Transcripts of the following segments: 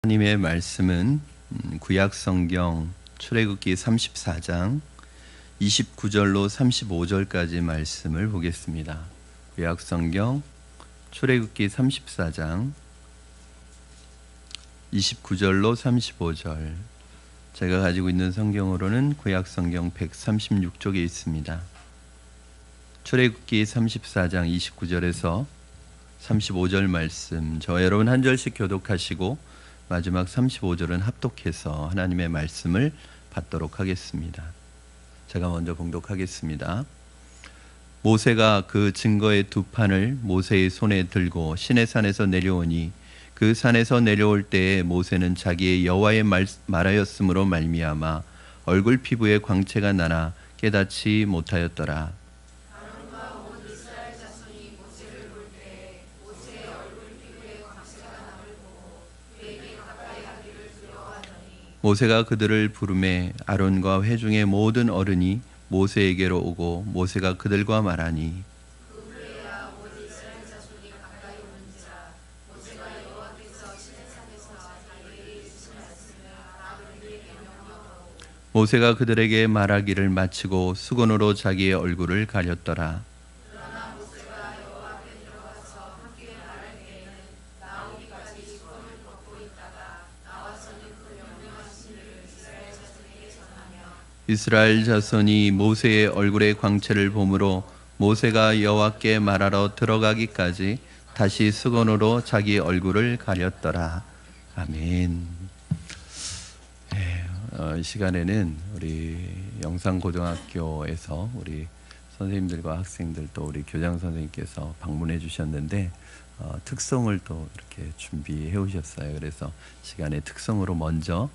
하나님의 말씀은 구약 성경 출애굽기 34장 29절로 35절까지 말씀을 보겠습니다. 구약 성경 출애굽기 34장 29절로 35절. 제가 가지고 있는 성경으로는 구약 성경 136쪽에 있습니다. 출애굽기 34장 29절에서 35절 말씀, 저 여러분 한 절씩 교독하시고 마지막 35절은 합독해서 하나님의 말씀을 받도록 하겠습니다. 제가 먼저 봉독하겠습니다. 모세가 그 증거의 두 판을 모세의 손에 들고 시내산에서 내려오니 그 산에서 내려올 때에 모세는 자기의 여호와의 말하였으므로 말미암아 얼굴 피부에 광채가 나나 깨닫지 못하였더라. 모세가 그들을 부르매 아론과 회중의 모든 어른이 모세에게로 오고 모세가 그들과 말하니 모세가 그들에게 말하기를 마치고 수건으로 자기의 얼굴을 가렸더라. 이스라엘 자손이 모세의 얼굴의 광채를 보므로 모세가 여호와께 말하러 들어가기까지 다시 수건으로 자기 얼굴을 가렸더라. 아멘. 이 시간에는 우리 영상고등학교에서 우리 선생님들과 학생들 또 우리 교장 선생님께서 방문해 주셨는데 특성을 또 이렇게 준비해 오셨어요. 그래서 시간에 특성으로 먼저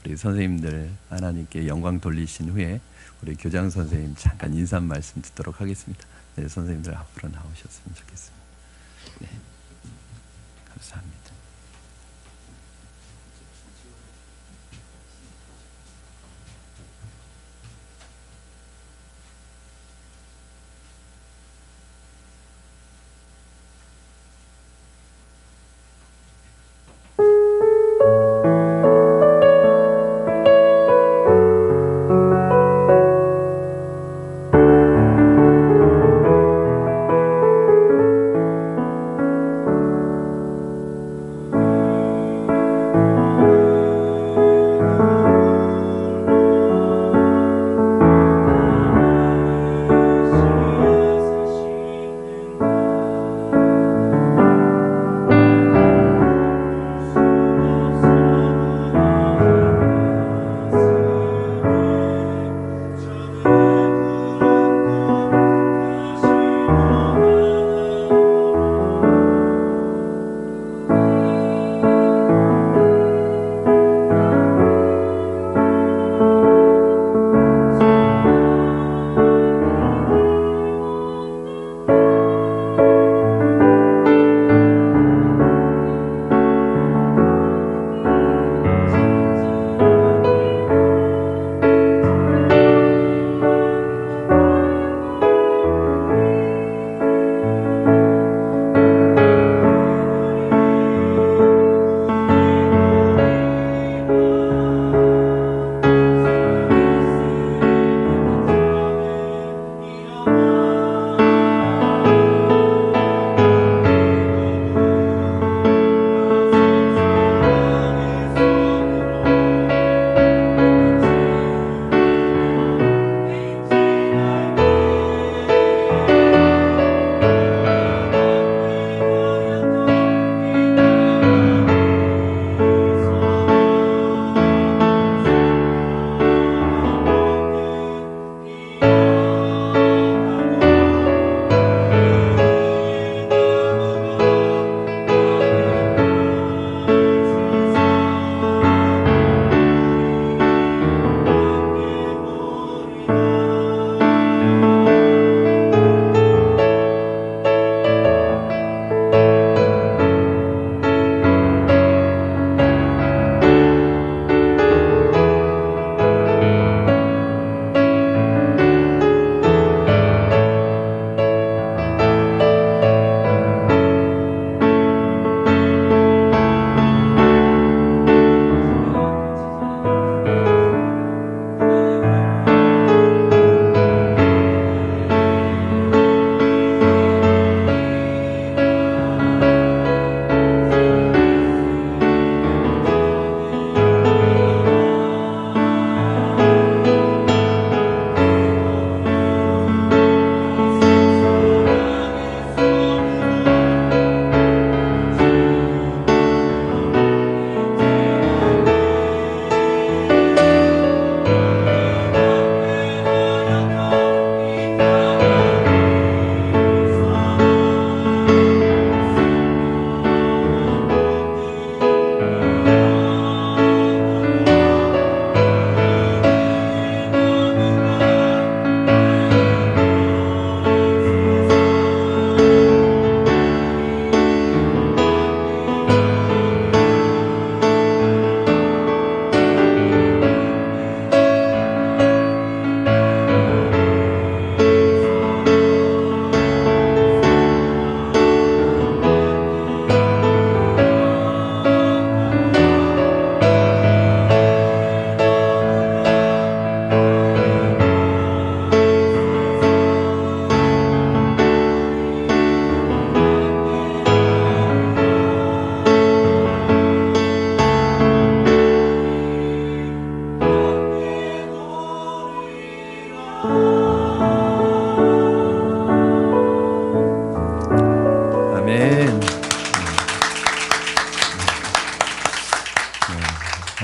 우리 선생님들 하나님께 영광 돌리신 후에 우리 교장 선생님 잠깐 인사 말씀 듣도록 하겠습니다. 네, 선생님들 앞으로 나오셨으면 좋겠습니다. 네, 감사합니다.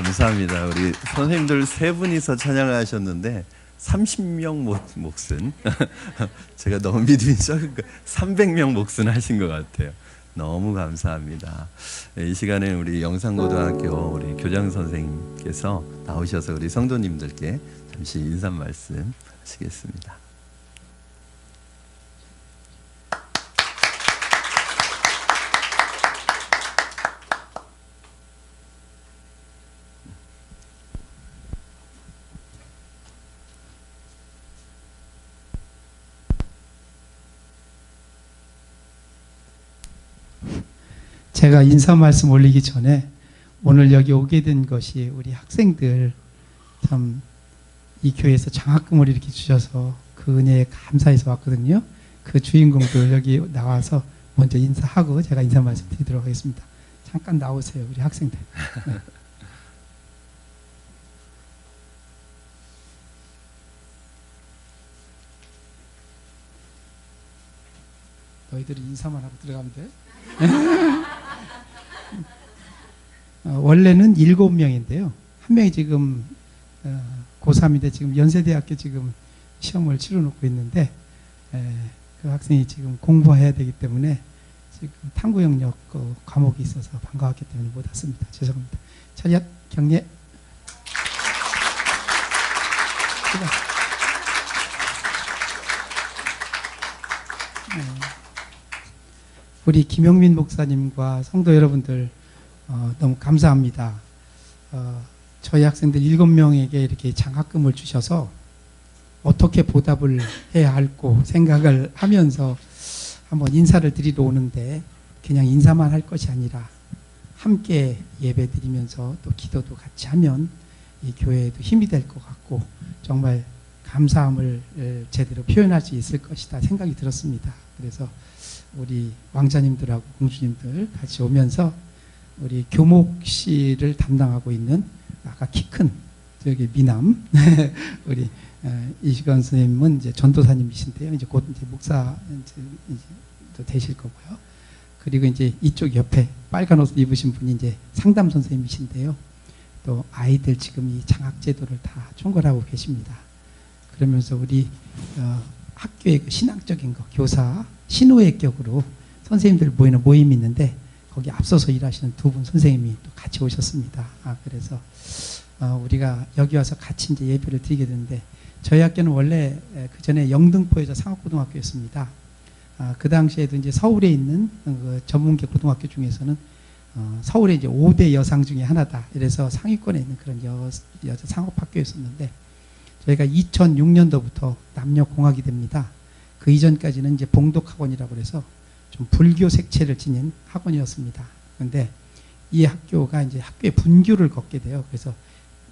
감사합니다. 우리 선생님들 세 분이서 찬양을 하셨는데 30명 몫은 제가 너무 믿음이 적은 300명 몫은 하신 것 같아요. 너무 감사합니다. 이 시간에 우리 영산고등학교 우리 교장 선생님께서 나오셔서 우리 성도님들께 잠시 인사 말씀 하시겠습니다. 제가 인사 말씀 올리기 전에 오늘 여기 오게 된 것이 우리 학생들 참 이 교회에서 장학금을 이렇게 주셔서 그 은혜에 감사해서 왔거든요. 그 주인공들 여기 나와서 먼저 인사하고 제가 인사 말씀 드리도록 하겠습니다. 잠깐 나오세요, 우리 학생들. 네. 너희들이 인사만 하고 들어가면 돼? 원래는 7명인데요. 한 명이 지금 고3인데 지금 연세대학교 지금 시험을 치러 놓고 있는데 그 학생이 지금 공부해야 되기 때문에 지금 탐구 영역 과목이 있어서 반가웠기 때문에 못 왔습니다. 죄송합니다. 차렷 경례. 우리 김영민 목사님과 성도 여러분들 너무 감사합니다. 저희 학생들 7명에게 이렇게 장학금을 주셔서 어떻게 보답을 해야 할고 생각을 하면서 한번 인사를 드리러 오는데 그냥 인사만 할 것이 아니라 함께 예배 드리면서 또 기도도 같이 하면 이 교회에도 힘이 될 것 같고 정말 감사함을 제대로 표현할 수 있을 것이다 생각이 들었습니다. 그래서 우리 왕자님들하고 공주님들 같이 오면서 우리 교목실을 담당하고 있는 아까 키 큰 저기 미남 우리 이시건 선생님은 이제 전도사님이신데요. 이제 곧 이제 목사 이제 또 되실 거고요. 그리고 이제 이쪽 옆에 빨간 옷을 입으신 분이 이제 상담 선생님이신데요. 또 아이들 지금 이 장학 제도를 다 총괄하고 계십니다. 그러면서 우리 학교의 그 신앙적인 거 교사 신호의 격으로 선생님들 모이는 모임이 있는데 거기 앞서서 일하시는 두 분 선생님이 또 같이 오셨습니다. 그래서 우리가 여기 와서 같이 이제 예배를 드리게 되는데 저희 학교는 원래 그 전에 영등포에서 상업고등학교였습니다. 그 당시에도 이제 서울에 있는 그 전문계 고등학교 중에서는 서울의 이제 5대 여상 중에 하나다. 이래서 상위권에 있는 그런 여자 상업학교였었는데 저희가 2006년도부터 남녀공학이 됩니다. 그 이전까지는 이제 봉독학원이라고 해서 좀 불교 색채를 지닌 학원이었습니다. 그런데 이 학교가 이제 학교의 분교를 걷게 돼요. 그래서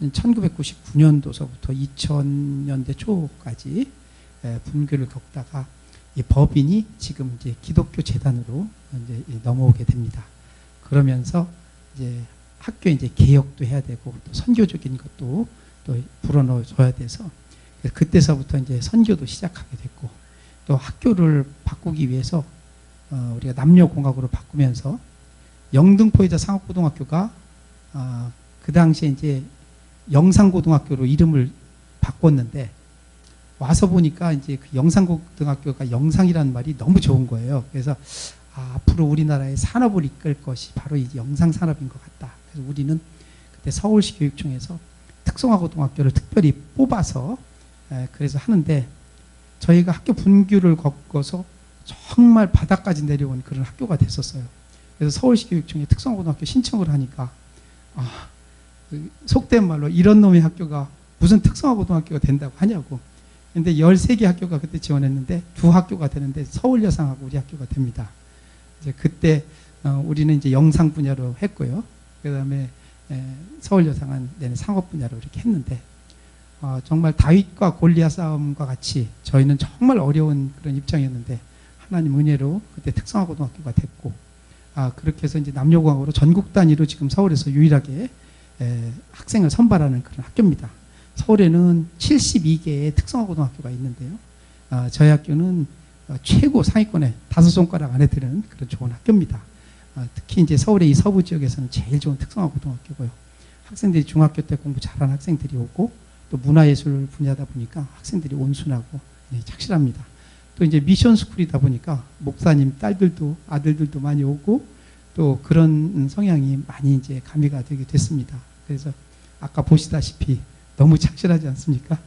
1999년도서부터 2000년대 초까지 분교를 겪다가 이 법인이 지금 이제 기독교 재단으로 이제 넘어오게 됩니다. 그러면서 이제 학교 이제 개혁도 해야 되고 또 선교적인 것도 또 불어넣어줘야 돼서 그때서부터 이제 선교도 시작하게 됐고 또 학교를 바꾸기 위해서 우리가 남녀공학으로 바꾸면서 영등포에서 상업고등학교가 그 당시에 이제 영산고등학교로 이름을 바꿨는데 와서 보니까 이제 그 영산고등학교가 영상이라는 말이 너무 좋은 거예요. 그래서 앞으로 우리나라의 산업을 이끌 것이 바로 이 영상산업인 것 같다. 그래서 우리는 그때 서울시 교육청에서 특성화고등학교를 특별히 뽑아서 그래서 하는데 저희가 학교 분규를 겪어서 정말 바닥까지 내려온 그런 학교가 됐었어요. 그래서 서울시 교육청에 특성화고등학교 신청을 하니까 속된 말로 이런 놈의 학교가 무슨 특성화고등학교가 된다고 하냐고. 근데 13개 학교가 그때 지원했는데 2학교가 되는데 서울여상하고 우리 학교가 됩니다. 이제 그때 우리는 이제 영상 분야로 했고요. 그 다음에 서울여상은 내는 상업 분야로 이렇게 했는데 정말 다윗과 골리앗 싸움과 같이 저희는 정말 어려운 그런 입장이었는데 하나님 은혜로 그때 특성화고등학교가 됐고 그렇게 해서 이제 남녀공학으로 전국 단위로 지금 서울에서 유일하게 학생을 선발하는 그런 학교입니다. 서울에는 72개의 특성화고등학교가 있는데요. 저희 학교는 최고 상위권에 5손가락 안에 드는 그런 좋은 학교입니다. 특히 이제 서울의 이 서부 지역에서는 제일 좋은 특성화고등학교고요. 학생들이 중학교 때 공부 잘하는 학생들이 오고 또 문화예술 분야다 보니까 학생들이 온순하고 착실합니다. 또 이제 미션 스쿨이다 보니까 목사님 딸들도 아들들도 많이 오고 또 그런 성향이 많이 이제 가미가 되게 됐습니다. 그래서 아까 보시다시피 너무 착실하지 않습니까?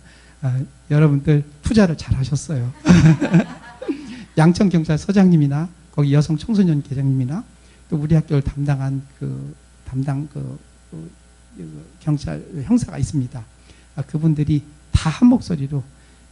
여러분들 투자를 잘 하셨어요. 양천경찰서장님이나 거기 여성 청소년 계장님이나 또 우리 학교를 담당한 경찰 형사가 있습니다. 그분들이 다 한 목소리로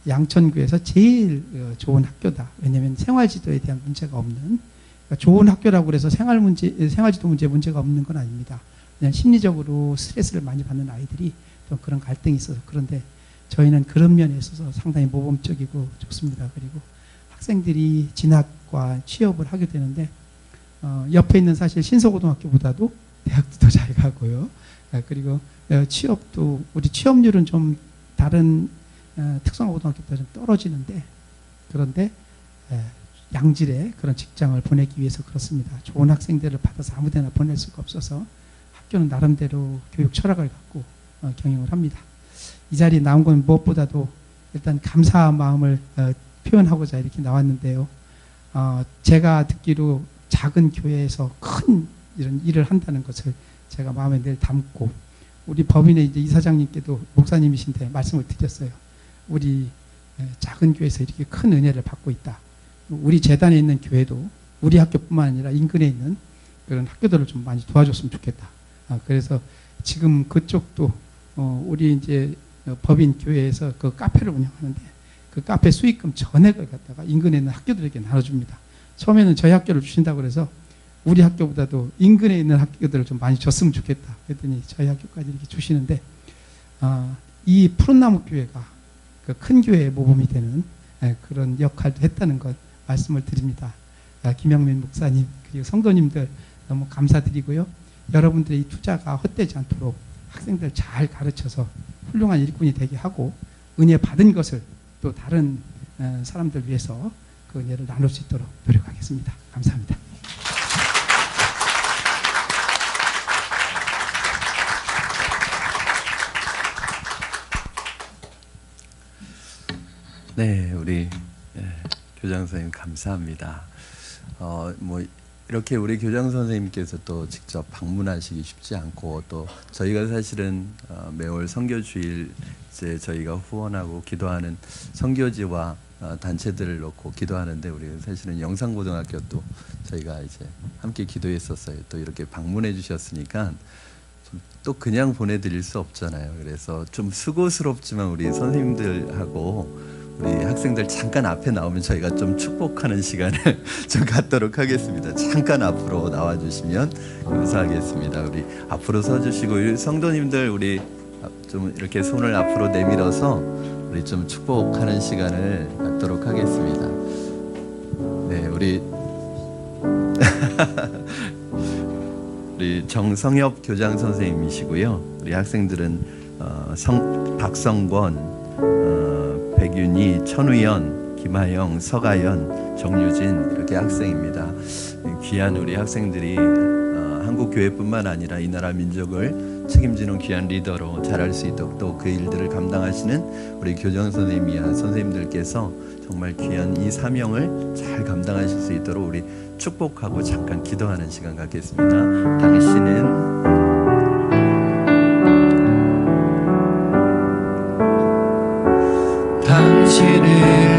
양천구에서 제일 좋은 학교다. 왜냐하면 생활지도에 대한 문제가 없는, 그러니까 좋은 학교라고 그래서 생활지도 문제가 없는 건 아닙니다. 그냥 심리적으로 스트레스를 많이 받는 아이들이 또 그런 갈등이 있어서. 그런데 저희는 그런 면에 있어서 상당히 모범적이고 좋습니다. 그리고 학생들이 진학과 취업을 하게 되는데 옆에 있는 사실 신서고등학교보다도 대학도 더 잘 가고요. 그리고 취업도 우리 취업률은 좀 다른 특성화고등학교보다 좀 떨어지는데, 그런데 양질의 그런 직장을 보내기 위해서 그렇습니다. 좋은 학생들을 받아서 아무데나 보낼 수가 없어서 학교는 나름대로 교육 철학을 갖고 경영을 합니다. 이 자리에 나온 건 무엇보다도 일단 감사한 마음을 표현하고자 이렇게 나왔는데요. 제가 듣기로 작은 교회에서 큰 이런 일을 한다는 것을 제가 마음에 늘 담고, 우리 법인의 이제 이사장님께도 목사님이신데 말씀을 드렸어요. 우리 작은 교회에서 이렇게 큰 은혜를 받고 있다. 우리 재단에 있는 교회도 우리 학교뿐만 아니라 인근에 있는 그런 학교들을 좀 많이 도와줬으면 좋겠다. 그래서 지금 그쪽도 우리 이제 법인 교회에서 그 카페를 운영하는데 그 카페 수익금 전액을 갖다가 인근에 있는 학교들에게 나눠줍니다. 처음에는 저희 학교를 주신다고 그래서 우리 학교보다도 인근에 있는 학교들을 좀 많이 줬으면 좋겠다. 그랬더니 저희 학교까지 이렇게 주시는데, 이 푸른나무 교회가 그 큰 교회의 모범이 되는 그런 역할도 했다는 것 말씀을 드립니다. 김영민 목사님 그리고 성도님들 너무 감사드리고요. 여러분들의 이 투자가 헛되지 않도록 학생들 잘 가르쳐서 훌륭한 일꾼이 되게 하고, 은혜 받은 것을 또 다른 사람들 위해서 그 은혜를 나눌 수 있도록 노력하겠습니다. 감사합니다. 네, 우리 교장 선생님 감사합니다. 뭐 이렇게 우리 교장 선생님께서 또 직접 방문하시기 쉽지 않고, 또 저희가 사실은 매월 선교주일 이제 저희가 후원하고 기도하는 선교지와 단체들을 놓고 기도하는데, 우리 사실은 영상고등학교도 저희가 이제 함께 기도했었어요. 또 이렇게 방문해 주셨으니까 또 그냥 보내드릴 수 없잖아요. 그래서 좀 수고스럽지만 우리 선생님들하고 우리 학생들 잠깐 앞에 나오면 저희가 좀 축복하는 시간을 좀 갖도록 하겠습니다. 잠깐 앞으로 나와주시면 감사하겠습니다. 우리 앞으로 서주시고, 우리 성도님들 우리 좀 이렇게 손을 앞으로 내밀어서 우리 좀 축복하는 시간을 갖도록 하겠습니다. 네, 우리 우리 정성엽 교장 선생님이시고요. 우리 학생들은 박성권, 백윤희, 천우연, 김하영, 서가연, 정유진 이렇게 학생입니다. 귀한 우리 학생들이 한국 교회뿐만 아니라 이 나라 민족을 책임지는 귀한 리더로 자랄 수 있도록, 또 그 일들을 감당하시는 우리 교장 선생님이야 선생님들께서 정말 귀한 이 사명을 잘 감당하실 수 있도록 우리 축복하고 잠깐 기도하는 시간 갖겠습니다. 당신은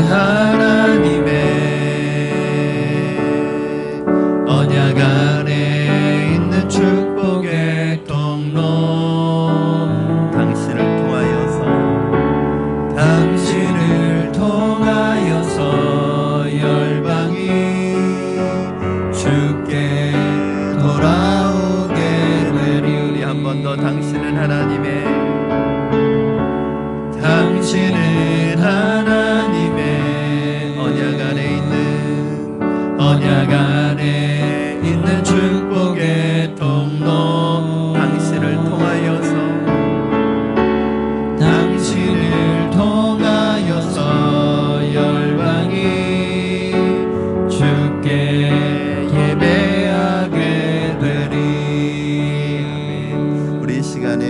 하나님의 언약 안에 있는 축복의 통로, 당신을 통하여서 열방이 주께 돌아오게 되리. 우리 한 번 더 당신은 하나님의 언약 안에 있는 축복의 통로, 당신을 통하여서 열방이 주께 예배하게 되리. 우리 이 시간에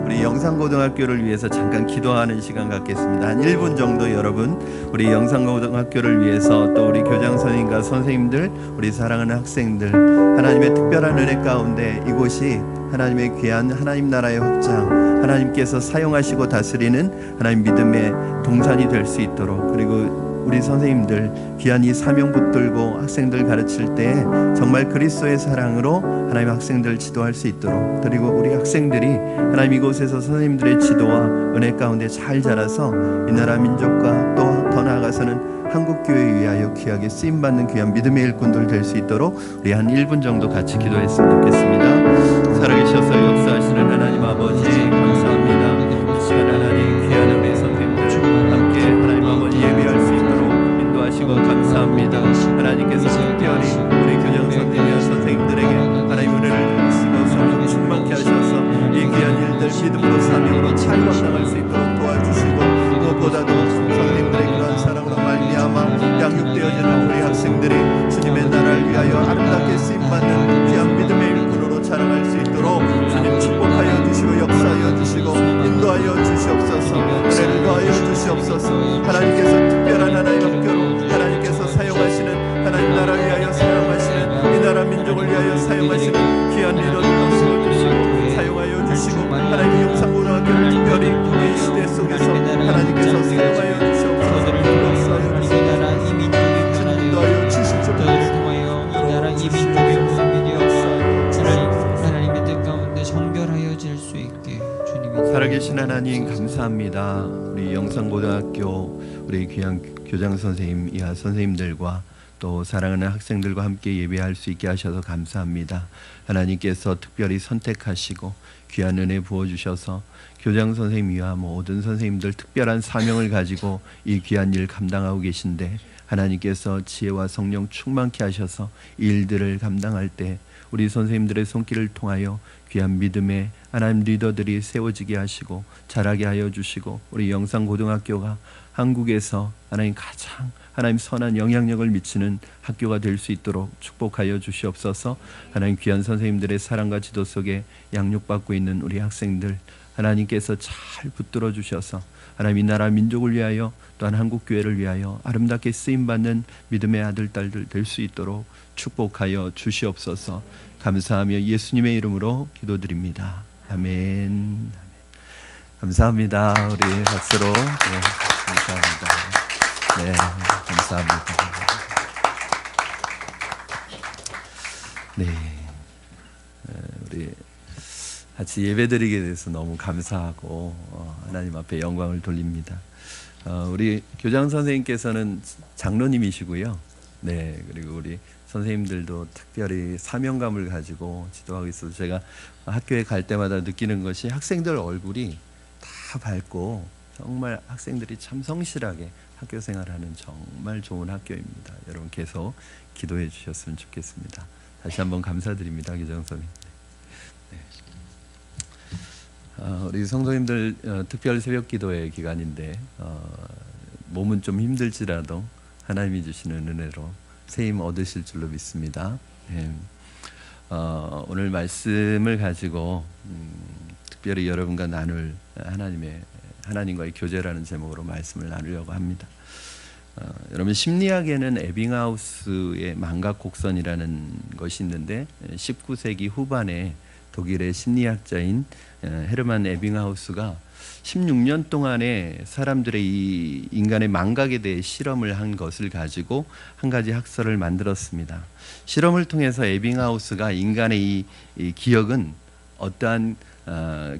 우리 영상고등학교를 위해서 잠깐 기도하는 시간 갖겠습니다. 한 1분 정도 여러분, 우리 영상고등학교를 위해서 또 우리 교장 선생님과 선생님들, 우리 사랑하는 학생들, 하나님의 특별한 은혜 가운데 이곳이 하나님의 귀한 하나님 나라의 확장, 하나님께서 사용하시고 다스리는 하나님 믿음의 동산이 될 수 있도록, 그리고 우리 선생님들 귀한 이 사명 붙들고 학생들 가르칠 때 정말 그리스도의 사랑으로 하나님 학생들 지도할 수 있도록, 그리고 우리 학생들이 하나님 이곳에서 선생님들의 지도와 은혜 가운데 잘 자라서 이 나라 민족과 또 더 나아가서는 한국교회 위하여 귀하게 쓰임받는 귀한 믿음의 일꾼들 될 수 있도록 우리 한 1분 정도 같이 기도했으면 좋겠습니다. 살아계셔서 역사하시는 하나님 아버지 감사합니다. 이 시간 하나님 귀한 우리 선생님들 함께 하나님 아버지 예배할 수 있도록 인도하시고 감사합니다. 하나님께서 특별히 우리 교장 선생님과 선생님들에게 하나님 은혜를 주시고 성령 충만케 하셔서 이 귀한 일들 믿음으로 사명으로 잘 감당할 수 있도록 도와주시고, 무엇보다도 선생님들의 그런 사랑으로 말미암아 양육되어지는 우리 학생들이 주님의 나라를 위하여 아름답게 쓰임받는 귀한 믿음의 일꾼으로 자라날 수 있도록 주님 축복하여 주시고 역사하여 주시고 인도하여 주시옵소서. 은혜를 더하여 주시옵소서. 하나님께서 특별한 하나님 학교로 하나님께서 사용하시는 하나님 나라를 위하여 사용하시는 이 나라 민족을 위하여 사용하시는 귀한 리더들로 세워주시고 사용하여 주시고, 하나님의 영상고등학교를 특별히 이 시대 속에서 하나님께서 사용하여 주시옵소서. 역사하여 주시옵소서. 인도하여 주시옵소서. 이 나라 이 민족의 모든 일이 하나님의 뜻 가운데 성결하여질 수 있게 주님이 살아계신 하나님 감사합니다. 우리 영상고등학교 우리 귀한 교장 선생님, 이하 선생님들과 또 사랑하는 학생들과 함께 예배할 수 있게 하셔서 감사합니다. 하나님께서 특별히 선택하시고 귀한 은혜 부어주셔서 교장 선생님 이하 모든 선생님들 특별한 사명을 가지고 이 귀한 일 감당하고 계신데, 하나님께서 지혜와 성령 충만케 하셔서 일들을 감당할 때 우리 선생님들의 손길을 통하여 귀한 믿음의 하나님 리더들이 세워지게 하시고 자라게 하여 주시고, 우리 영상고등학교가 한국에서 하나님 가장 하나님 선한 영향력을 미치는 학교가 될 수 있도록 축복하여 주시옵소서. 하나님 귀한 선생님들의 사랑과 지도 속에 양육받고 있는 우리 학생들 하나님께서 잘 붙들어 주셔서 하나님 이 나라 민족을 위하여 또한 한국교회를 위하여 아름답게 쓰임받는 믿음의 아들 딸들 될 수 있도록 축복하여 주시옵소서. 감사하며 예수님의 이름으로 기도드립니다. 아멘. 감사합니다. 우리 박수로 감사합니다. 네, 감사합니다. 네, 우리 같이 예배드리게 돼서 너무 감사하고 하나님 앞에 영광을 돌립니다. 우리 교장 선생님께서는 장로님이시고요. 네, 그리고 우리 선생님들도 특별히 사명감을 가지고 지도하고 있어서 제가 학교에 갈 때마다 느끼는 것이 학생들 얼굴이 다 밝고 정말 학생들이 참 성실하게 학교 생활하는 정말 좋은 학교입니다. 여러분 계속 기도해 주셨으면 좋겠습니다. 다시 한번 감사드립니다, 교장 선생님. 네. 우리 성도님들 특별 새벽 기도의 기간인데 몸은 좀 힘들지라도 하나님이 주시는 은혜로 새 힘 얻으실 줄로 믿습니다. 네. 오늘 말씀을 가지고 특별히 여러분과 나눌 하나님과의 교제라는 제목으로 말씀을 나누려고 합니다. 여러분 심리학에는 에빙하우스의 망각 곡선이라는 것이 있는데 19세기 후반에 독일의 심리학자인 헤르만 에빙하우스가 16년 동안에 사람들의 이 인간의 망각에 대해 실험을 한 것을 가지고 한 가지 학설을 만들었습니다. 실험을 통해서 에빙하우스가 인간의 이 기억은 어떠한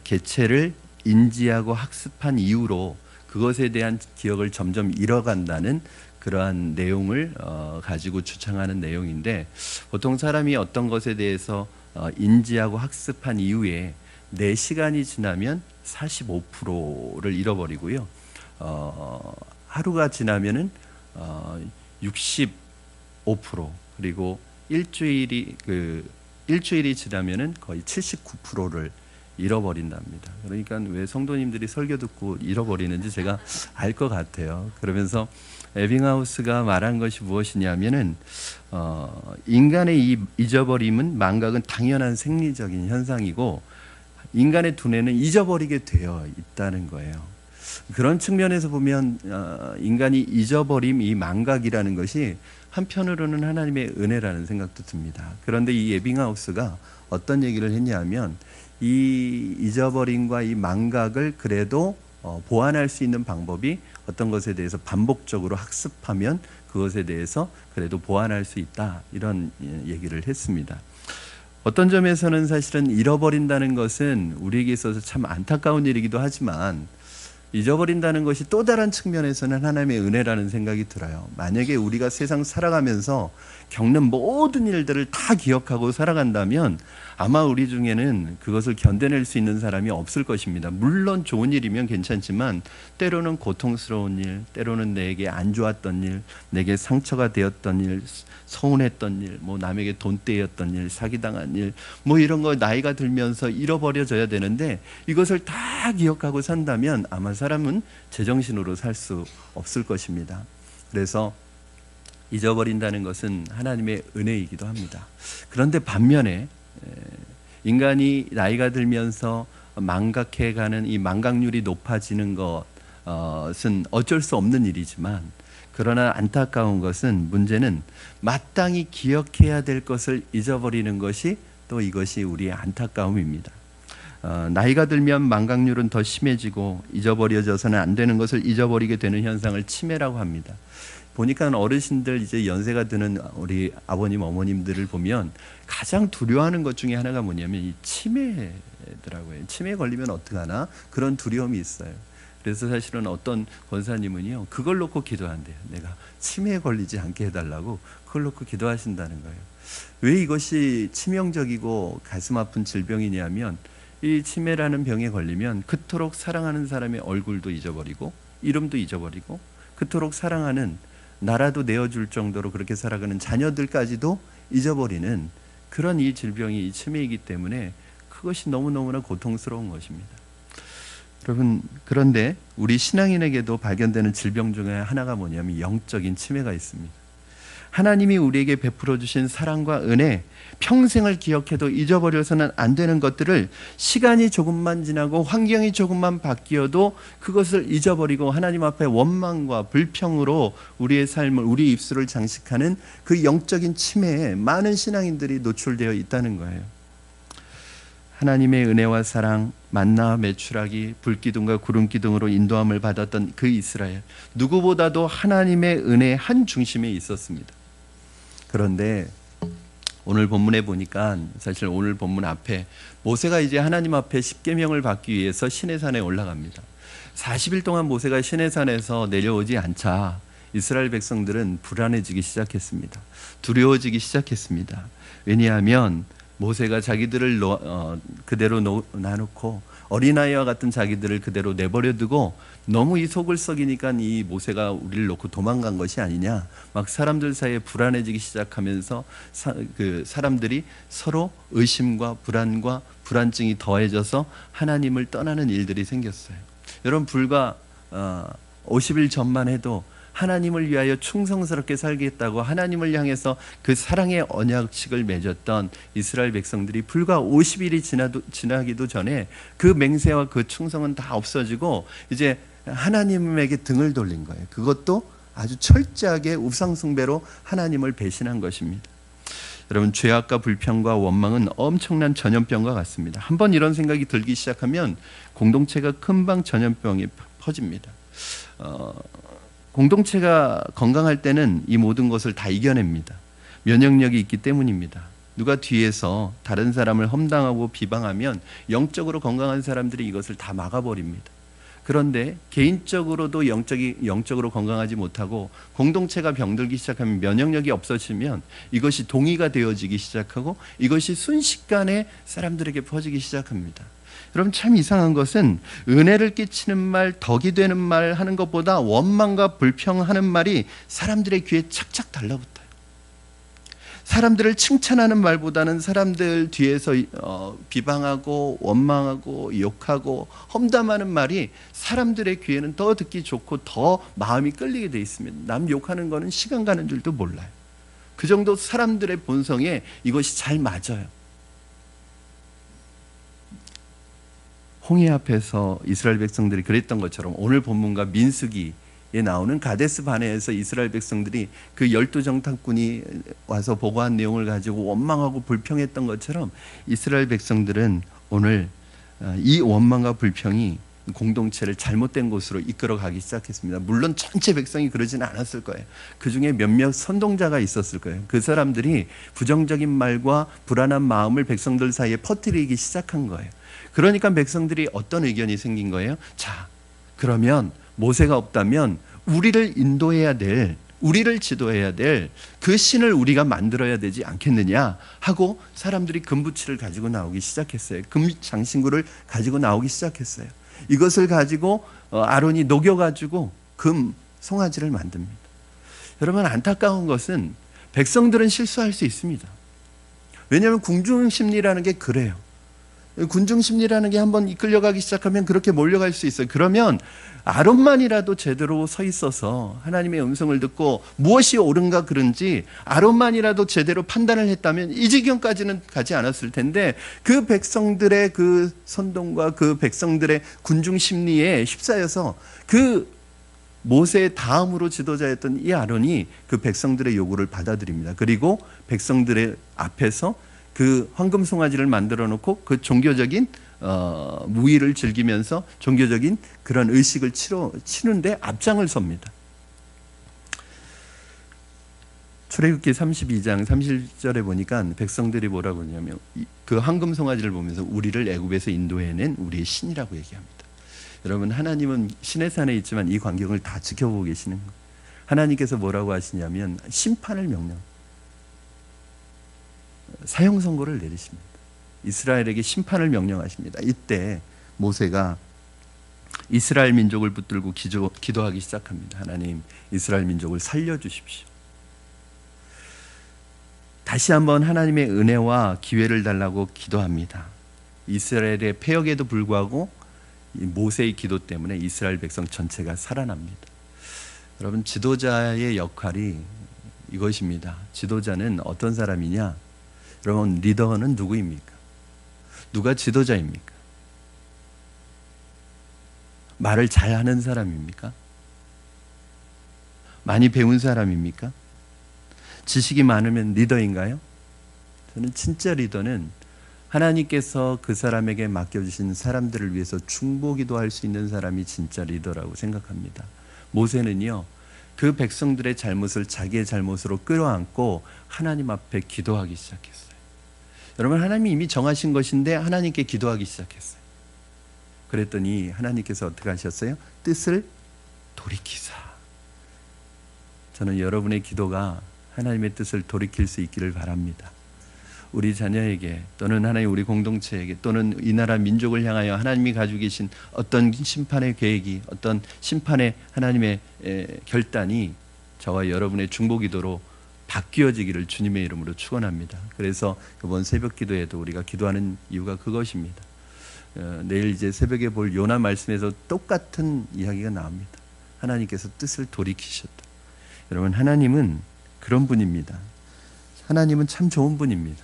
개체를 인지하고 학습한 이후로 그것에 대한 기억을 점점 잃어간다는 그러한 내용을 가지고 주창하는 내용인데, 보통 사람이 어떤 것에 대해서 인지하고 학습한 이후에 4시간이 지나면 45%를 잃어버리고요. 하루가 지나면은 65%, 그리고 일주일이 지나면은 거의 79%를 잃어버린답니다. 그러니까 왜 성도님들이 설교 듣고 잃어버리는지 제가 알 것 같아요. 그러면서 에빙하우스가 말한 것이 무엇이냐면은 인간의 이 잊어버림은 망각은 당연한 생리적인 현상이고 인간의 두뇌는 잊어버리게 되어 있다는 거예요. 그런 측면에서 보면 인간이 잊어버림, 이 망각이라는 것이 한편으로는 하나님의 은혜라는 생각도 듭니다. 그런데 이 에빙하우스가 어떤 얘기를 했냐면 이 잊어버림과 이 망각을 그래도 보완할 수 있는 방법이 어떤 것에 대해서 반복적으로 학습하면 그것에 대해서 그래도 보완할 수 있다, 이런 얘기를 했습니다. 어떤 점에서는 사실은 잃어버린다는 것은 우리에게 있어서 참 안타까운 일이기도 하지만 잊어버린다는 것이 또 다른 측면에서는 하나님의 은혜라는 생각이 들어요. 만약에 우리가 세상 살아가면서 겪는 모든 일들을 다 기억하고 살아간다면 아마 우리 중에는 그것을 견뎌낼 수 있는 사람이 없을 것입니다. 물론 좋은 일이면 괜찮지만 때로는 고통스러운 일, 때로는 내게 안 좋았던 일, 내게 상처가 되었던 일, 서운했던 일, 뭐 남에게 돈 떼였던 일, 사기당한 일, 뭐 이런 거 나이가 들면서 잃어버려져야 되는데 이것을 다 기억하고 산다면 아마 사람은 제정신으로 살 수 없을 것입니다. 그래서 잊어버린다는 것은 하나님의 은혜이기도 합니다. 그런데 반면에 인간이 나이가 들면서 망각해가는 이 망각률이 높아지는 것은 어쩔 수 없는 일이지만, 그러나 안타까운 것은, 문제는 마땅히 기억해야 될 것을 잊어버리는 것이 또 이것이 우리의 안타까움입니다. 나이가 들면 망각률은 더 심해지고 잊어버려져서는 안 되는 것을 잊어버리게 되는 현상을 치매라고 합니다. 보니까 어르신들, 이제 연세가 드는 우리 아버님 어머님들을 보면 가장 두려워하는 것 중에 하나가 뭐냐면 이 치매더라고요. 치매 걸리면 어떡하나 그런 두려움이 있어요. 그래서 사실은 어떤 권사님은요, 그걸 놓고 기도한대요. 내가 치매에 걸리지 않게 해달라고 그걸 놓고 기도하신다는 거예요. 왜 이것이 치명적이고 가슴 아픈 질병이냐면, 이 치매라는 병에 걸리면 그토록 사랑하는 사람의 얼굴도 잊어버리고 이름도 잊어버리고 그토록 사랑하는, 나라도 내어줄 정도로 그렇게 살아가는 자녀들까지도 잊어버리는 그런 이 질병이 이 치매이기 때문에 그것이 너무너무나 고통스러운 것입니다. 여러분, 그런데 우리 신앙인에게도 발견되는 질병 중에 하나가 뭐냐면 영적인 치매가 있습니다. 하나님이 우리에게 베풀어 주신 사랑과 은혜, 평생을 기억해도 잊어버려서는 안 되는 것들을 시간이 조금만 지나고 환경이 조금만 바뀌어도 그것을 잊어버리고 하나님 앞에 원망과 불평으로 우리의 삶을, 우리 입술을 장식하는 그 영적인 치매에 많은 신앙인들이 노출되어 있다는 거예요. 하나님의 은혜와 사랑, 만나 메추라기, 불기둥과 구름기둥으로 인도함을 받았던 그 이스라엘, 누구보다도 하나님의 은혜 한 중심에 있었습니다. 그런데 오늘 본문에 보니까, 사실 오늘 본문 앞에 모세가 이제 하나님 앞에 십계명을 받기 위해서 시내산에 올라갑니다. 40일 동안 모세가 시내산에서 내려오지 않자 이스라엘 백성들은 불안해지기 시작했습니다. 두려워지기 시작했습니다. 왜냐하면 모세가 자기들을 그대로 놔놓고 어린아이와 같은 자기들을 그대로 내버려두고 너무 이 속을 썩이니까 이 모세가 우리를 놓고 도망간 것이 아니냐, 막 사람들 사이에 불안해지기 시작하면서 사람들이 서로 의심과 불안과 불안증이 더해져서 하나님을 떠나는 일들이 생겼어요. 여러분, 불과 50일 전만 해도 하나님을 위하여 충성스럽게 살겠다고 하나님을 향해서 그 사랑의 언약식을 맺었던 이스라엘 백성들이 불과 50일이 지나기도 전에 그 맹세와 그 충성은 다 없어지고 이제 하나님에게 등을 돌린 거예요. 그것도 아주 철저하게 우상숭배로 하나님을 배신한 것입니다. 여러분, 죄악과 불평과 원망은 엄청난 전염병과 같습니다. 한번 이런 생각이 들기 시작하면 공동체가 금방 전염병이 퍼집니다. 공동체가 건강할 때는 이 모든 것을 다 이겨냅니다. 면역력이 있기 때문입니다. 누가 뒤에서 다른 사람을 험담하고 비방하면 영적으로 건강한 사람들이 이것을 다 막아버립니다. 그런데 개인적으로도 영적으로 건강하지 못하고 공동체가 병들기 시작하면, 면역력이 없어지면 이것이 동의가 되어지기 시작하고 이것이 순식간에 사람들에게 퍼지기 시작합니다. 여러분, 참 이상한 것은 은혜를 끼치는 말, 덕이 되는 말 하는 것보다 원망과 불평하는 말이 사람들의 귀에 착착 달라붙어요. 사람들을 칭찬하는 말보다는 사람들 뒤에서 비방하고 원망하고 욕하고 험담하는 말이 사람들의 귀에는 더 듣기 좋고 더 마음이 끌리게 돼 있습니다. 남 욕하는 거는 시간 가는 줄도 몰라요. 그 정도 사람들의 본성에 이것이 잘 맞아요. 홍해 앞에서 이스라엘 백성들이 그랬던 것처럼 오늘 본문과 민수기에 나오는 가데스 바네에서 이스라엘 백성들이 그 12정탐꾼이 와서 보고한 내용을 가지고 원망하고 불평했던 것처럼 이스라엘 백성들은 오늘 이 원망과 불평이 공동체를 잘못된 곳으로 이끌어가기 시작했습니다. 물론 전체 백성이 그러지는 않았을 거예요. 그 중에 몇몇 선동자가 있었을 거예요. 그 사람들이 부정적인 말과 불안한 마음을 백성들 사이에 퍼뜨리기 시작한 거예요. 그러니까 백성들이 어떤 의견이 생긴 거예요? 자, 그러면 모세가 없다면 우리를 인도해야 될, 우리를 지도해야 될 그 신을 우리가 만들어야 되지 않겠느냐 하고 사람들이 금부치를 가지고 나오기 시작했어요. 금 장신구를 가지고 나오기 시작했어요. 이것을 가지고 아론이 녹여가지고 금 송아지를 만듭니다. 여러분, 안타까운 것은 백성들은 실수할 수 있습니다. 왜냐하면 궁중심리라는 게 그래요. 군중심리라는 게 한번 이끌려가기 시작하면 그렇게 몰려갈 수 있어요. 그러면 아론만이라도 제대로 서 있어서 하나님의 음성을 듣고 무엇이 옳은가 그런지 아론만이라도 제대로 판단을 했다면 이 지경까지는 가지 않았을 텐데, 그 백성들의 그 선동과 그 백성들의 군중심리에 휩싸여서 그 모세의 다음으로 지도자였던 이 아론이 그 백성들의 요구를 받아들입니다. 그리고 백성들의 앞에서 그 황금 송아지를 만들어 놓고 그 종교적인 무의를 즐기면서 종교적인 그런 의식을 치는데 앞장을 섭니다. 출애굽기 32장 30절에 보니까 백성들이 뭐라고 하냐면 그 황금 송아지를 보면서 우리를 애굽에서 인도해낸 우리의 신이라고 얘기합니다. 여러분, 하나님은 신의 산에 있지만 이 광경을 다 지켜보고 계시는 거예요. 하나님께서 뭐라고 하시냐면 심판을 사형 선고를 내리십니다. 이스라엘에게 심판을 명령하십니다. 이때 모세가 이스라엘 민족을 붙들고 기도하기 시작합니다. 하나님, 이스라엘 민족을 살려주십시오. 다시 한번 하나님의 은혜와 기회를 달라고 기도합니다. 이스라엘의 패역에도 불구하고 모세의 기도 때문에 이스라엘 백성 전체가 살아납니다. 여러분, 지도자의 역할이 이것입니다. 지도자는 어떤 사람이냐? 여러분, 리더는 누구입니까? 누가 지도자입니까? 말을 잘하는 사람입니까? 많이 배운 사람입니까? 지식이 많으면 리더인가요? 저는 진짜 리더는 하나님께서 그 사람에게 맡겨주신 사람들을 위해서 중보기도할 수 있는 사람이 진짜 리더라고 생각합니다. 모세는요, 그 백성들의 잘못을 자기의 잘못으로 끌어안고 하나님 앞에 기도하기 시작했어요. 여러분, 하나님이 이미 정하신 것인데 하나님께 기도하기 시작했어요. 그랬더니 하나님께서 어떻게 하셨어요? 뜻을 돌이키사. 저는 여러분의 기도가 하나님의 뜻을 돌이킬 수 있기를 바랍니다. 우리 자녀에게 또는 하나님 우리 공동체에게 또는 이 나라 민족을 향하여 하나님이 가지고 계신 어떤 심판의 계획이, 어떤 심판의 하나님의 결단이 저와 여러분의 중보기도로 바뀌어지기를 주님의 이름으로 축원합니다. 그래서 이번 새벽 기도에도 우리가 기도하는 이유가 그것입니다. 내일 이제 새벽에 볼 요나 말씀에서 똑같은 이야기가 나옵니다. 하나님께서 뜻을 돌이키셨다. 여러분, 하나님은 그런 분입니다. 하나님은 참 좋은 분입니다.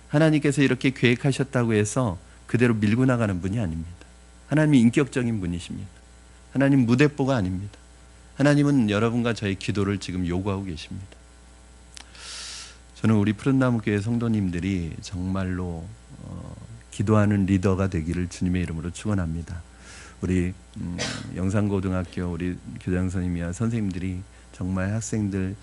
하나님께서 이렇게 계획하셨다고 해서 그대로 밀고 나가는 분이 아닙니다. 하나님이 인격적인 분이십니다. 하나님 무대뽀가 아닙니다. 하나님은 여러분과 저의 기도를 지금 요구하고 계십니다. 저는 우리 푸른나무교회 성도님들이 정말로 기도하는 리더가 되기를 주님의 이름으로 축원합니다. 우리 영산고등학교 우리 교장선생님이나 선생님들이 정말 학생들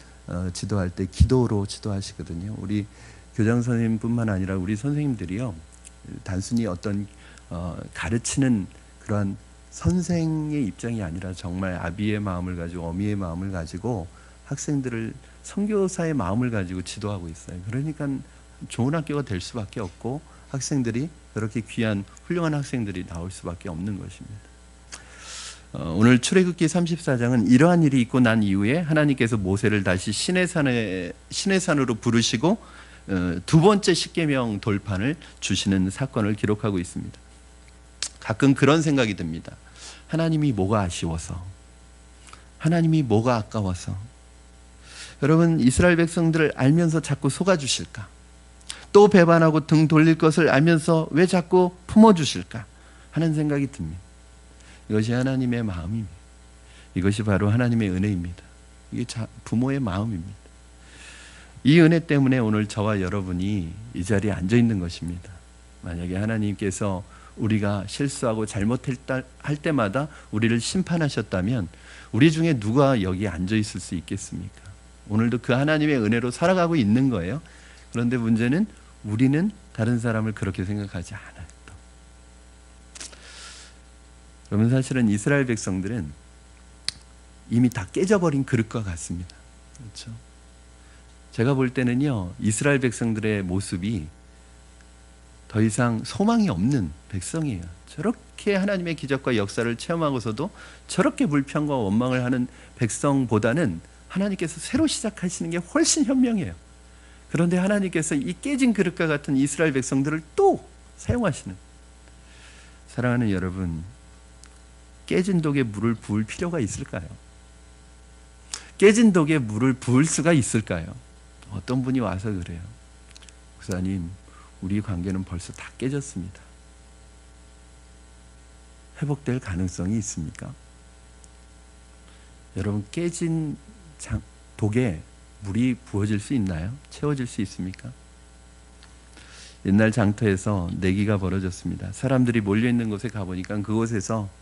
지도할 때 기도로 지도하시거든요. 우리 교장선생님뿐만 아니라 우리 선생님들이요, 단순히 어떤 가르치는 그러한 선생의 입장이 아니라 정말 아비의 마음을 가지고 어미의 마음을 가지고 학생들을 선교사의 마음을 가지고 지도하고 있어요. 그러니까 좋은 학교가 될 수밖에 없고 학생들이 그렇게 귀한 훌륭한 학생들이 나올 수밖에 없는 것입니다. 오늘 출애굽기 34장은 이러한 일이 있고 난 이후에 하나님께서 모세를 다시 시내 산으로 부르시고 두 번째 십계명 돌판을 주시는 사건을 기록하고 있습니다. 가끔 그런 생각이 듭니다. 하나님이 뭐가 아쉬워서, 하나님이 뭐가 아까워서, 여러분, 이스라엘 백성들을 알면서 자꾸 속아주실까? 또 배반하고 등 돌릴 것을 알면서 왜 자꾸 품어주실까? 하는 생각이 듭니다. 이것이 하나님의 마음입니다. 이것이 바로 하나님의 은혜입니다. 이게 부모의 마음입니다. 이 은혜 때문에 오늘 저와 여러분이 이 자리에 앉아 있는 것입니다. 만약에 하나님께서 우리가 실수하고 잘못할 때마다 우리를 심판하셨다면 우리 중에 누가 여기 앉아 있을 수 있겠습니까? 오늘도 그 하나님의 은혜로 살아가고 있는 거예요. 그런데 문제는 우리는 다른 사람을 그렇게 생각하지 않아요. 여러분, 사실은 이스라엘 백성들은 이미 다 깨져버린 그릇과 같습니다. 그렇죠? 제가 볼 때는요, 이스라엘 백성들의 모습이 더 이상 소망이 없는 백성이에요. 저렇게 하나님의 기적과 역사를 체험하고서도 저렇게 불평과 원망을 하는 백성보다는 하나님께서 새로 시작하시는 게 훨씬 현명해요. 그런데 하나님께서 이 깨진 그릇과 같은 이스라엘 백성들을 또 사용하시는. 사랑하는 여러분, 깨진 독에 물을 부을 필요가 있을까요? 깨진 독에 물을 부을 수가 있을까요? 어떤 분이 와서 그래요. 목사님, 우리 관계는 벌써 다 깨졌습니다. 회복될 가능성이 있습니까? 여러분, 깨진 독에 물이 부어질 수 있나요? 채워질 수 있습니까? 옛날 장터에서 내기가 벌어졌습니다. 사람들이 몰려있는 곳에 가보니까 그곳에서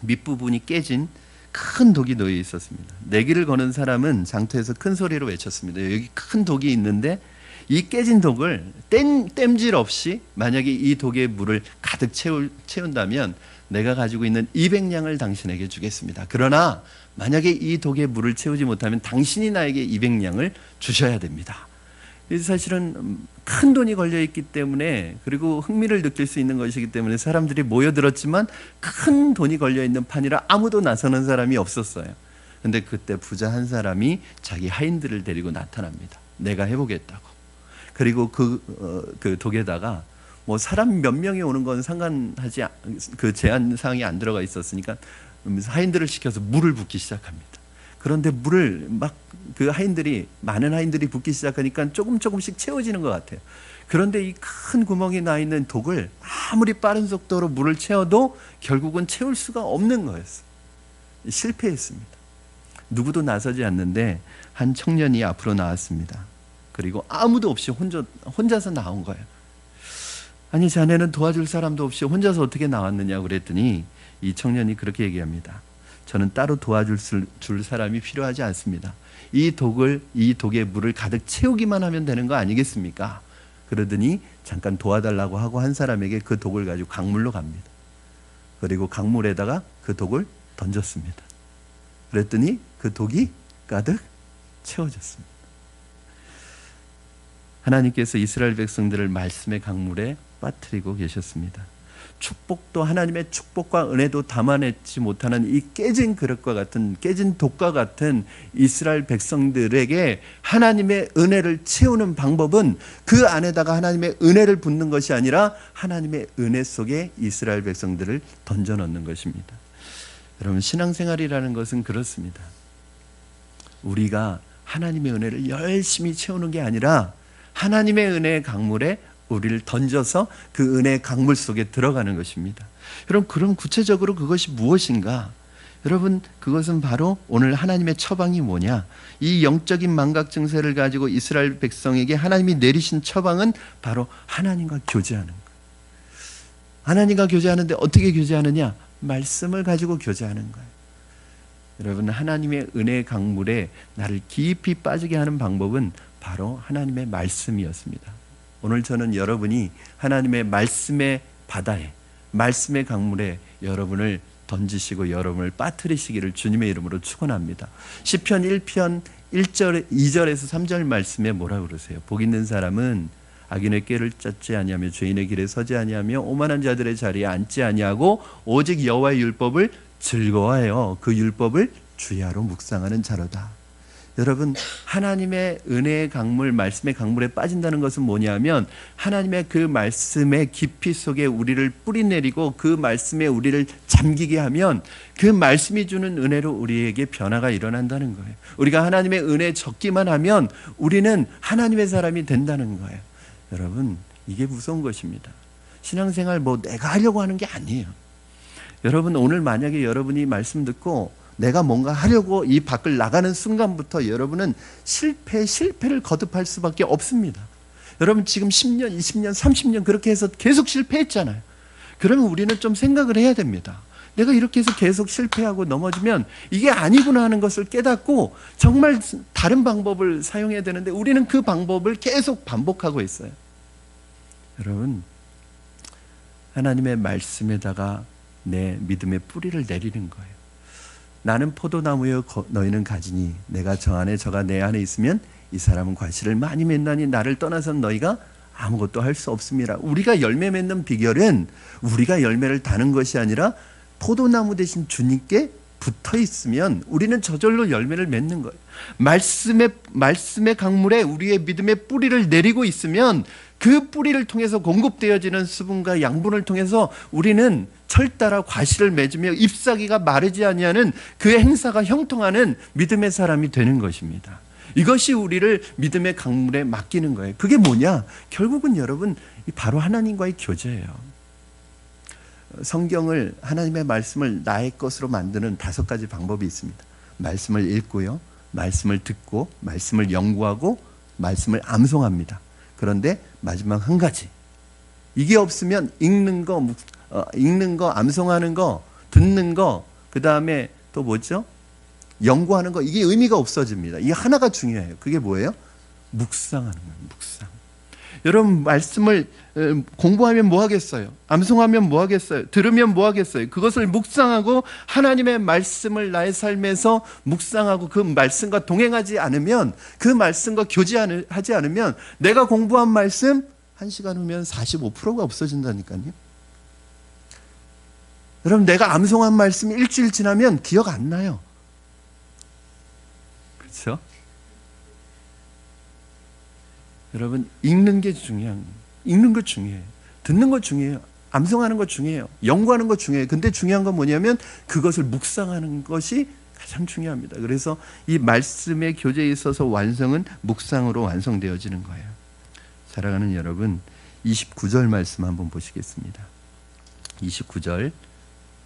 밑부분이 깨진 큰 독이 놓여 있었습니다. 내기를 거는 사람은 장터에서 큰 소리로 외쳤습니다. 여기 큰 독이 있는데 이 깨진 독을 땜질 없이 만약에 이 독에 물을 가득 채운다면 내가 가지고 있는 200냥을 당신에게 주겠습니다. 그러나 만약에 이 독에 물을 채우지 못하면 당신이 나에게 200냥을 주셔야 됩니다. 사실은 큰 돈이 걸려있기 때문에, 그리고 흥미를 느낄 수 있는 것이기 때문에 사람들이 모여들었지만 큰 돈이 걸려있는 판이라 아무도 나서는 사람이 없었어요. 그런데 그때 부자 한 사람이 자기 하인들을 데리고 나타납니다. 내가 해보겠다고. 그리고 그 독에다가 뭐 사람 몇 명이 오는 건 상관하지, 그 제한 사항이 안 들어가 있었으니까 하인들을 시켜서 물을 붓기 시작합니다. 그런데 물을 막 많은 하인들이 붓기 시작하니까 조금씩 채워지는 것 같아요. 그런데 이 큰 구멍이 나 있는 독을 아무리 빠른 속도로 물을 채워도 결국은 채울 수가 없는 거였어요. 실패했습니다. 누구도 나서지 않는데 한 청년이 앞으로 나왔습니다. 그리고 아무도 없이 혼자서 나온 거예요. 아니, 자네는 도와줄 사람도 없이 혼자서 어떻게 나왔느냐고 그랬더니 이 청년이 그렇게 얘기합니다. 저는 따로 도와줄 사람이 필요하지 않습니다. 이 독에 물을 가득 채우기만 하면 되는 거 아니겠습니까? 그러더니 잠깐 도와달라고 하고 한 사람에게 그 독을 가지고 강물로 갑니다. 그리고 강물에다가 그 독을 던졌습니다. 그랬더니 그 독이 가득 채워졌습니다. 하나님께서 이스라엘 백성들을 말씀의 강물에 빠뜨리고 계셨습니다. 축복도, 하나님의 축복과 은혜도 담아내지 못하는 이 깨진 그릇과 같은, 깨진 독과 같은 이스라엘 백성들에게 하나님의 은혜를 채우는 방법은 그 안에다가 하나님의 은혜를 붓는 것이 아니라 하나님의 은혜 속에 이스라엘 백성들을 던져 넣는 것입니다. 여러분, 신앙생활이라는 것은 그렇습니다. 우리가 하나님의 은혜를 열심히 채우는 게 아니라 하나님의 은혜의 강물에 우리를 던져서 그 은혜의 강물 속에 들어가는 것입니다. 여러분, 그럼 구체적으로 그것이 무엇인가? 여러분, 그것은 바로 오늘 하나님의 처방이 뭐냐? 이 영적인 망각 증세를 가지고 이스라엘 백성에게 하나님이 내리신 처방은 바로 하나님과 교제하는 거예요. 하나님과 교제하는데 어떻게 교제하느냐? 말씀을 가지고 교제하는 거예요. 여러분, 하나님의 은혜의 강물에 나를 깊이 빠지게 하는 방법은 바로 하나님의 말씀이었습니다. 오늘 저는 여러분이 하나님의 말씀의 바다에, 말씀의 강물에 여러분을 던지시고 여러분을 빠뜨리시기를 주님의 이름으로 축원합니다. 시편 1편 1절, 2절에서 3절 말씀에 뭐라고 그러세요? 복 있는 사람은 악인의 꾀를 쫓지 아니하며 죄인의 길에 서지 아니하며 오만한 자들의 자리에 앉지 아니하고 오직 여호와의 율법을 즐거워하여 그 율법을 주야로 묵상하는 자로다. 여러분, 하나님의 은혜의 강물, 말씀의 강물에 빠진다는 것은 뭐냐면 하나님의 그 말씀의 깊이 속에 우리를 뿌리내리고 그 말씀에 우리를 잠기게 하면 그 말씀이 주는 은혜로 우리에게 변화가 일어난다는 거예요. 우리가 하나님의 은혜에 적기만 하면 우리는 하나님의 사람이 된다는 거예요. 여러분, 이게 무서운 것입니다. 신앙생활 뭐 내가 하려고 하는 게 아니에요. 여러분 오늘 만약에 여러분이 말씀 듣고 내가 뭔가 하려고 이 밖을 나가는 순간부터 여러분은 실패를 거듭할 수밖에 없습니다. 여러분 지금 10년, 20년, 30년 그렇게 해서 계속 실패했잖아요. 그러면 우리는 좀 생각을 해야 됩니다. 내가 이렇게 해서 계속 실패하고 넘어지면 이게 아니구나 하는 것을 깨닫고 정말 다른 방법을 사용해야 되는데 우리는 그 방법을 계속 반복하고 있어요. 여러분, 하나님의 말씀에다가 내 믿음의 뿌리를 내리는 거예요. 나는 포도나무여 너희는 가지니 내가 저 안에 저가 내 안에 있으면 이 사람은 과실을 많이 맺나니 나를 떠나선 너희가 아무것도 할 수 없습니다. 우리가 열매 맺는 비결은 우리가 열매를 다는 것이 아니라 포도나무 대신 주님께 붙어 있으면 우리는 저절로 열매를 맺는 거예요. 말씀의 강물에 우리의 믿음의 뿌리를 내리고 있으면 그 뿌리를 통해서 공급되어지는 수분과 양분을 통해서 우리는 철따라 과실을 맺으며 잎사귀가 마르지 아니하는 그 행사가 형통하는 믿음의 사람이 되는 것입니다. 이것이 우리를 믿음의 강물에 맡기는 거예요. 그게 뭐냐? 결국은 여러분 바로 하나님과의 교제예요. 성경을 하나님의 말씀을 나의 것으로 만드는 5가지 방법이 있습니다. 말씀을 읽고요, 말씀을 듣고, 말씀을 연구하고, 말씀을 암송합니다. 그런데 마지막 한 가지, 이게 없으면 읽는 거, 암송하는 거, 듣는 거, 그 다음에 또 뭐죠? 연구하는 거, 이게 의미가 없어집니다. 이 하나가 중요해요. 그게 뭐예요? 묵상하는 거예요. 묵상. 여러분 말씀을 공부하면 뭐 하겠어요? 암송하면 뭐 하겠어요? 들으면 뭐 하겠어요? 그것을 묵상하고 하나님의 말씀을 나의 삶에서 묵상하고 그 말씀과 동행하지 않으면, 그 말씀과 교제하지 않으면 내가 공부한 말씀 1시간 후면 45%가 없어진다니까요. 여러분 내가 암송한 말씀 일주일 지나면 기억 안 나요. 그렇죠? 여러분 읽는 게 읽는 거 중요해요. 듣는 거 중요해요. 암송하는 거 중요해요. 연구하는 거 중요해요. 근데 중요한 건 뭐냐면 그것을 묵상하는 것이 가장 중요합니다. 그래서 이 말씀의 교제에 있어서 완성은 묵상으로 완성되어지는 거예요. 사랑하는 여러분, 29절 말씀 한번 보시겠습니다. 29절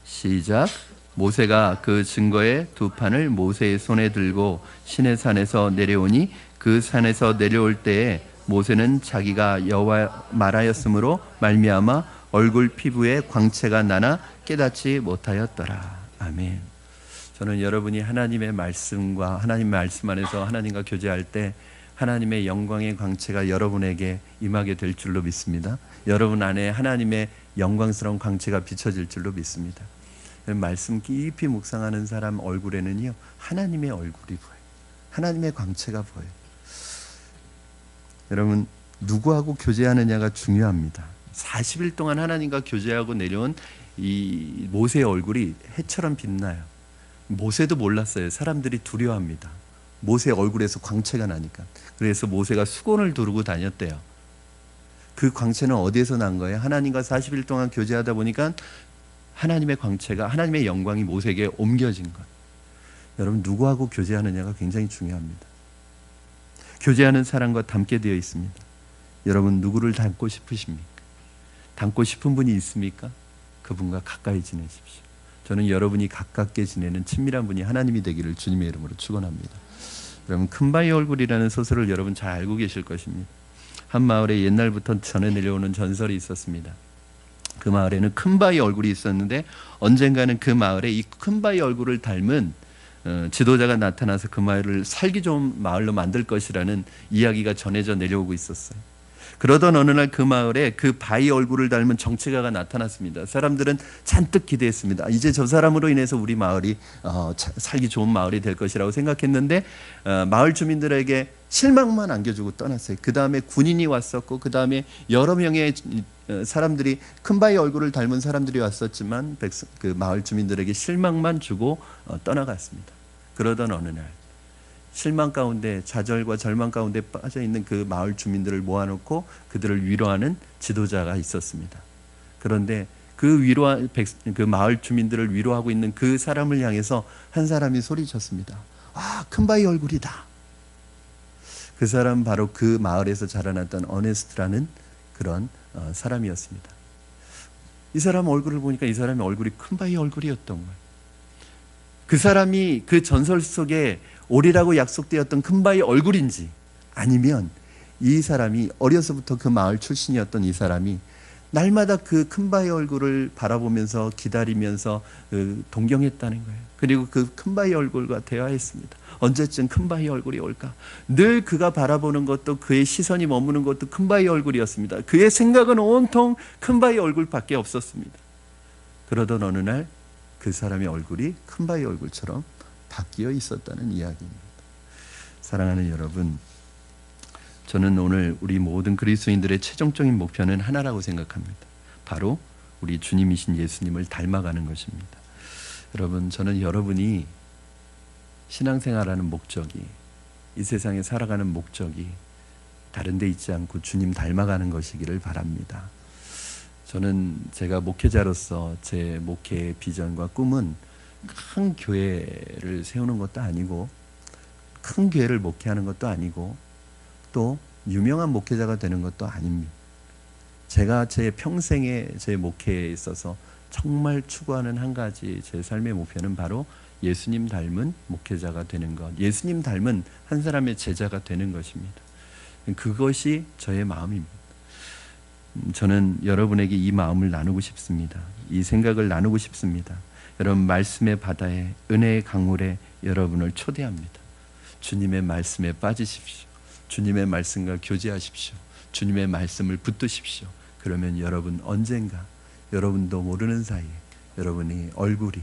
시작. 모세가 그 증거의 2판을 모세의 손에 들고 시내산에서 내려오니 그 산에서 내려올 때에 모세는 자기가 여호와 말하였으므로 말미암아 얼굴 피부에 광채가 나나 깨닫지 못하였더라. 아멘. 저는 여러분이 하나님의 말씀과 하나님 말씀 안에서 하나님과 교제할 때 하나님의 영광의 광채가 여러분에게 임하게 될 줄로 믿습니다. 여러분 안에 하나님의 영광스러운 광채가 비춰질 줄로 믿습니다. 말씀 깊이 묵상하는 사람 얼굴에는요 하나님의 얼굴이 보여요. 하나님의 광채가 보여요. 여러분 누구하고 교제하느냐가 중요합니다. 40일 동안 하나님과 교제하고 내려온 이 모세의 얼굴이 해처럼 빛나요. 모세도 몰랐어요. 사람들이 두려워합니다. 모세의 얼굴에서 광채가 나니까. 그래서 모세가 수건을 두르고 다녔대요. 그 광채는 어디에서 난 거예요? 하나님과 40일 동안 교제하다 보니까 하나님의 광채가, 하나님의 영광이 모세에게 옮겨진 것. 여러분 누구하고 교제하느냐가 굉장히 중요합니다. 교제하는 사람과 닮게 되어 있습니다. 여러분 누구를 닮고 싶으십니까? 닮고 싶은 분이 있습니까? 그분과 가까이 지내십시오. 저는 여러분이 가깝게 지내는 친밀한 분이 하나님이 되기를 주님의 이름으로 축원합니다. 여러분 큰바위 얼굴이라는 소설을 여러분 잘 알고 계실 것입니다. 한 마을에 옛날부터 전해 내려오는 전설이 있었습니다. 그 마을에는 큰바위 얼굴이 있었는데 언젠가는 그 마을에 이 큰바위 얼굴을 닮은 지도자가 나타나서 그 마을을 살기 좋은 마을로 만들 것이라는 이야기가 전해져 내려오고 있었어요. 그러던 어느 날 그 마을에 그 바위 얼굴을 닮은 정치가가 나타났습니다. 사람들은 잔뜩 기대했습니다. 이제 저 사람으로 인해서 우리 마을이 살기 좋은 마을이 될 것이라고 생각했는데 마을 주민들에게 실망만 안겨주고 떠났어요. 그 다음에 군인이 왔었고 그 다음에 여러 명의 사람들이 큰바위 얼굴을 닮은 사람들이 왔었지만 그 마을 주민들에게 실망만 주고 떠나갔습니다. 그러던 어느 날 실망 가운데, 좌절과 절망 가운데 빠져 있는 그 마을 주민들을 모아놓고 그들을 위로하는 지도자가 있었습니다. 그런데 그 마을 주민들을 위로하고 있는 그 사람을 향해서 한 사람이 소리쳤습니다. 아, 큰바위 얼굴이다. 그 사람 바로 그 마을에서 자라났던 어네스트라는 그런 사람이었습니다. 이 사람 얼굴을 보니까 이 사람의 얼굴이 큰 바위 얼굴이었던 거예요. 그 사람이 그 전설 속에 오리라고 약속되었던 큰 바위 얼굴인지, 아니면 이 사람이 어려서부터 그 마을 출신이었던 이 사람이 날마다 그 큰 바위 얼굴을 바라보면서 기다리면서 동경했다는 거예요. 그리고 그 큰 바위 얼굴과 대화했습니다. 언제쯤 큰 바위 얼굴이 올까? 늘 그가 바라보는 것도, 그의 시선이 머무는 것도 큰 바위 얼굴이었습니다. 그의 생각은 온통 큰 바위 얼굴밖에 없었습니다. 그러던 어느 날 그 사람의 얼굴이 큰 바위 얼굴처럼 바뀌어 있었다는 이야기입니다. 사랑하는 여러분, 저는 오늘 우리 모든 그리스도인들의 최종적인 목표는 하나라고 생각합니다. 바로 우리 주님이신 예수님을 닮아가는 것입니다. 여러분, 저는 여러분이 신앙생활하는 목적이, 이 세상에 살아가는 목적이 다른 데 있지 않고 주님 닮아가는 것이기를 바랍니다. 저는 제가 목회자로서 제 목회의 비전과 꿈은 큰 교회를 세우는 것도 아니고, 큰 교회를 목회하는 것도 아니고, 또 유명한 목회자가 되는 것도 아닙니다. 제가 제 평생에 제 목회에 있어서 정말 추구하는 한 가지 제 삶의 목표는 바로 예수님 닮은 목회자가 되는 것, 예수님 닮은 한 사람의 제자가 되는 것입니다. 그것이 저의 마음입니다. 저는 여러분에게 이 마음을 나누고 싶습니다. 이 생각을 나누고 싶습니다. 여러분, 말씀의 바다에, 은혜의 강물에 여러분을 초대합니다. 주님의 말씀에 빠지십시오. 주님의 말씀과 교제하십시오. 주님의 말씀을 붙드십시오. 그러면 여러분 언젠가 여러분도 모르는 사이에 여러분의 얼굴이,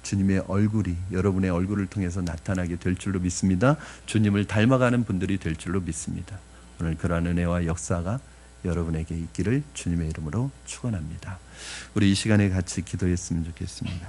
주님의 얼굴이 여러분의 얼굴을 통해서 나타나게 될 줄로 믿습니다. 주님을 닮아가는 분들이 될 줄로 믿습니다. 오늘 그러한 은혜와 역사가 여러분에게 있기를 주님의 이름으로 축원합니다. 우리 이 시간에 같이 기도했으면 좋겠습니다.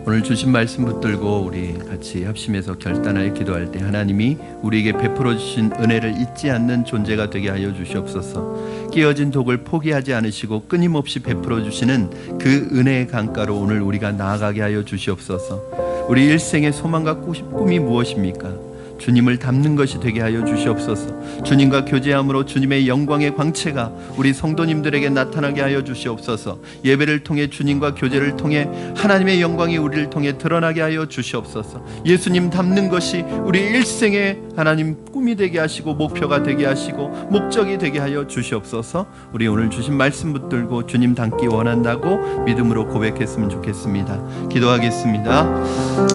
오늘 주신 말씀 붙들고 우리 같이 합심해서 결단하여 기도할 때, 하나님이 우리에게 베풀어 주신 은혜를 잊지 않는 존재가 되게 하여 주시옵소서. 끼어진 독을 포기하지 않으시고 끊임없이 베풀어 주시는 그 은혜의 강가로 오늘 우리가 나아가게 하여 주시옵소서. 우리 일생의 소망과 꿈이 무엇입니까? 주님을 닮는 것이 되게 하여 주시옵소서. 주님과 교제함으로 주님의 영광의 광채가 우리 성도님들에게 나타나게 하여 주시옵소서. 예배를 통해, 주님과 교제를 통해 하나님의 영광이 우리를 통해 드러나게 하여 주시옵소서. 예수님 닮는 것이 우리 일생의 하나님 꿈이 되게 하시고, 목표가 되게 하시고, 목적이 되게 하여 주시옵소서. 우리 오늘 주신 말씀 붙들고 주님 닮기 원한다고 믿음으로 고백했으면 좋겠습니다. 기도하겠습니다.